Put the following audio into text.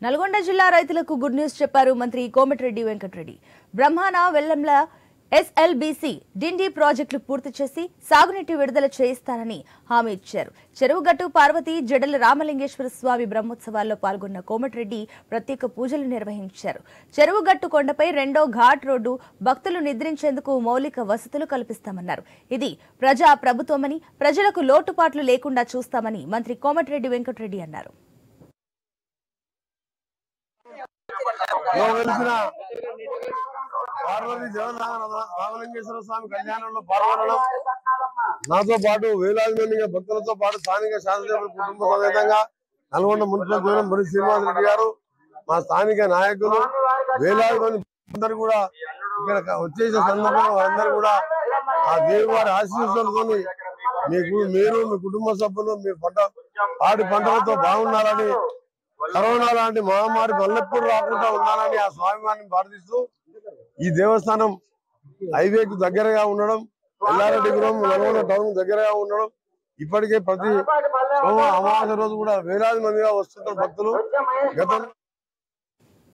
నల్గొండ జిల్లా రైతులకు good news చెప్పారు మంత్రి కోమటిరెడ్డి వెంకటరెడ్డి. బ్రహ్మాన వెల్లంల ఎస్ఎల్బీసీ డిండి ప్రాజెక్టులు పూర్తి చేసి సాగునీటి విడుదల చేయిస్తానని హామీ ఇచ్చారు. చెరువుగట్టు పార్వతి జడల రామలింగేశ్వర స్వామి బ్రహ్మోత్సవాల్లో పాల్గొన్న కోమటిరెడ్డి ప్రత్యేక పూజలు నిర్వహించారు. చెరువుగట్టు కొండపై రెండో ఘాట్ రోడ్డు భక్తులు నిద్రించేందుకు మౌలిక వసతులు కల్పిస్తామన్నారు. ఇది ప్రజా ప్రభుత్వమని, ప్రజలకు లోటుపాట్లు లేకుండా చూస్తామని మంత్రి కోమటిరెడ్డి వెంకటరెడ్డి అన్నారు. పార్వతి రామలింగేశ్వర స్వామి కళ్యాణంలో పాల్గొనడం, నాతో పాటు వేలాది మంది భక్తులతో పాటు స్థానిక శాసనసభ్యుల కుటుంబ సమేతంగా నల్గొండ మున్సిపల్ చైర్మన్ బొరి శ్రీనివాస్ రెడ్డి గారు, మా స్థానిక నాయకులు, వేలాది మంది అందరూ కూడా ఇక్కడ వచ్చేసే సందర్భంగా వారందరూ కూడా ఆ దేవుడి వారి ఆశీస్సులతో మీరు మీ కుటుంబ సభ్యులు మీ పాడి పంటలతో బాగున్నారని, కరోనా లాంటి మహమ్మారి మళ్ళెప్పుడు రాకుండా ఉండాలని ఆ స్వామివారిని ప్రార్థిస్తూ ఈ దేవస్థానం హైవేకు దగ్గరగా ఉండడం, ఎల్లారెడ్డిపురం నల్గొండ టౌన్ దగ్గరగా ఉండడం, ఇప్పటికే ప్రతి అమావాస్య రోజు కూడా వేలాది మందిగా వస్తున్న భక్తులు గతంలో